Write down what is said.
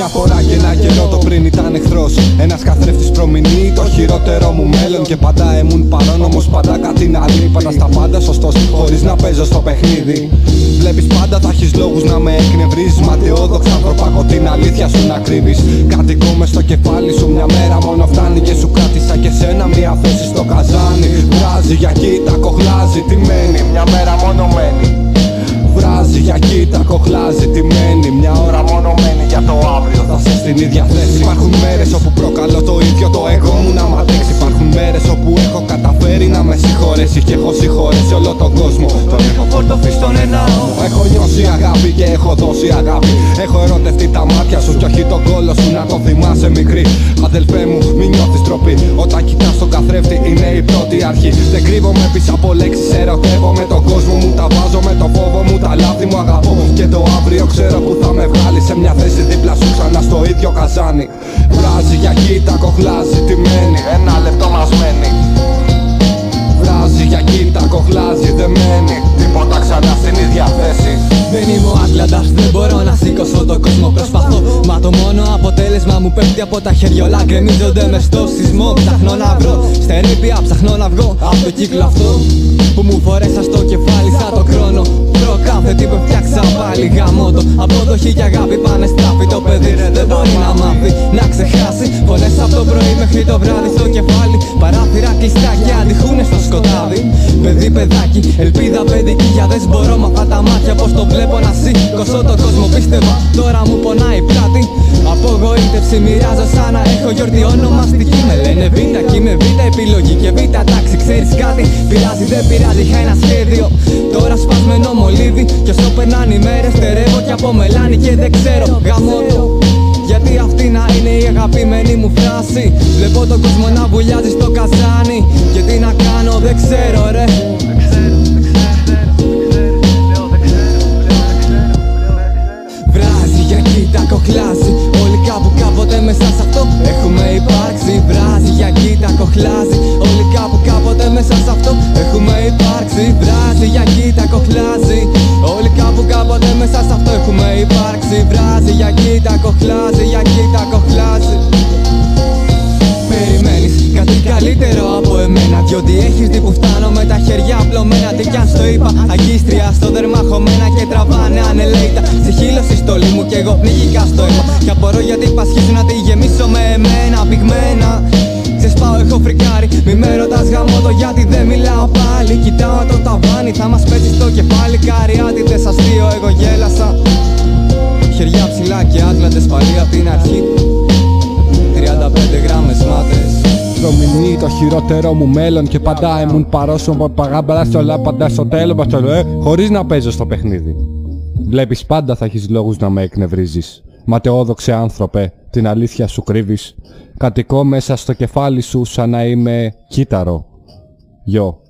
Μια φορά και ένα καιρό το πριν ήταν εχθρός. Ένας καθρέφτης προμηνύει το χειρότερο μου μέλλον. Και πάντα ήμουν παρόν, όμως πάντα κάτι να λείπει. Πάντα στα πάντα σωστός, χωρίς να παίζω στο παιχνίδι. Βλέπεις πάντα θα έχεις λόγους να με εκνευρίζεις. Ματαιόδοξα ανθρωπάκο την αλήθεια σου να κρύβεις. Κατοικώ μες στο κεφάλι σου, μια μέρα μόνο φτάνει. Και σου κράτησα και σένα μια θέση στο καζάνι. Βράζει για κοίτα, κοχλάζει, τι μένει. Μια μέρα μόνο μένει. Βράζει για κοίτα, κοχλάζει, τι μένει. Μια ώρα μόνο μένει για το αύριο θα σε στην ίδια θέση. Υπάρχουν μέρες όπου προκαλώ το ίδιο το εγώ μου να μ' αντέξει. Υπάρχουν μέρες όπου έχω καταφέρει να με συγχωρέσει. Και έχω συγχωρέσει όλο τον κόσμο. Τον έχω φορτωθεί στον ενάο. Έχω νιώσει αγάπη και έχω δώσει αγάπη. Έχω ερωτευτεί τα μάτια σου κι όχι τον κόλο σου. Να το θυμάσαι μικρή. Αδελφέ μου, μην νιώθεις τροπή. Όταν κοιτάς τον καθρέφτη είναι η πρώτη αρχή. Δεν κρύβομαι πίσω από λέξεις, ερωτεύομαι τον κόσμο μου. Τα βάζω με το φόβο μου, τα λάθη μου αγαπώ. Και το αύριο ξέρω που θα με βγάλει. Σε μια θέση δίπλα σου ξανά στο ίδιο καζάνι. Βράζει για κοίτα, κοχλάζει, τι μένει. Ένα λεπτό μας μένει. Βράζει για κοίτα, κοχλάζει, δεν μένει τίποτα ξανά στην ίδια θέση. Δεν είμαι ο Άτλαντας, δεν μπορώ να σήκωσω τον κόσμο. Προσπαθώ, μα το μόνο αποτέλεσμα μου πέφτει από τα χέρια. Όλα γκρεμίζονται μες στο σεισμό. Ψάχνω να βρω στερήπια, ψάχνω να βγω από το κύκλο αυτό που μου φορέσα στο κεφάλι σαν το χρόνο. Βρω κάθε τι που φτιάξα πάλι γαμώτο. Αποδοχή και αγάπη πάνε στράφη. Το παιδί δεν μπορεί να μάθει να ξεχάσει. Φωνές από το πρωί μέχρι το βράδυ στο κεφάλι. Παράθυρα κλειστά και αντιχούνες στο σκοτάδι. Παιδί, παιδάκι, ελπίδα παιδική. Για δες μπορώ με αυτά τα μάτια πως το βλέπω να σήκωσω τον κόσμο. Πίστευα, τώρα μου πονάει η πλάτη. Απογοήτευση μοιράζω σαν να έχω γιορτή ονομαστική. Με λένε Β κι είμαι Β επιλογή και Β τάξη. Ξέρεις κάτι, πειράζει δεν πειράζει, είχα ένα σχέδιο. Τώρα σπασμένο μολύβι κι όσο περνάνε οι μέρες στερεύω κι από μελάνι. Και δεν ξέρω γαμώτο γιατί αυτή να είναι η αγαπημένη μου φράση. Βλέπω τον κόσμο να βουλιάζει στο καζάνι. Και τι να κάνω δεν ξέρω ρε. Βράζει για κοίτα, κοχλάζει. Όλοι κάπου κάποτε μέσα σ' αυτό έχουμε υπάρξει. Βράζει για κοίτα, κοχλάζει. Όλοι κάπου κάποτε μέσα σ' αυτό έχουμε υπάρξει. Βράζει για κοίτα, κοχλάζει. Όλοι κάπου κάποτε μέσα σ' αυτό έχουμε υπάρξει. Βράζει για κοίτα, κοχλάζει. Για κοίτα, κοχλάζει. Περιμένεις κάτι καλύτερο από εμένα, διότι έχεις δει που φτάνω με τα χέρια απλωμένα. Τι κι αν στο είπα, αγκίστρια στο δέρμα χωμένα και τραβάνε ανελέητα. Στη στολή μου κι εγώ πνίγηκα στο αίμα. Κι απορώ γιατί πασχίζω να τη γεμίσω με εμένα πυγμένα. Ξεσπάω, έχω φρικάρει, μη με ρωτάς γαμώτο γιατί δεν μιλάω πάλι. Κοιτάω το ταβάνι, θα μας πέσει στο κεφάλι. Καριάτιτες αστείο, εγώ γέλασα. Χεριά ψηλά και άτλαντες πάλι απ' την αρχή. 35 γράμμες μάτες. Προμηνύει το χειρότερο μου μέλλον. Και πάντα ήμουν παρόσωμο παγάμπαλα στο όλα πάντα στο τέλος. Χωρίς να παίζω στο παιχνίδι. Βλέπεις πάντα θα έχεις λόγους να με εκνευρίζεις. Ματαιόδοξε άνθρωπε, την αλήθεια σου κρύβεις. Κατοικώ μέσα στο κεφάλι σου σαν να είμαι κύτταρο. Γιο.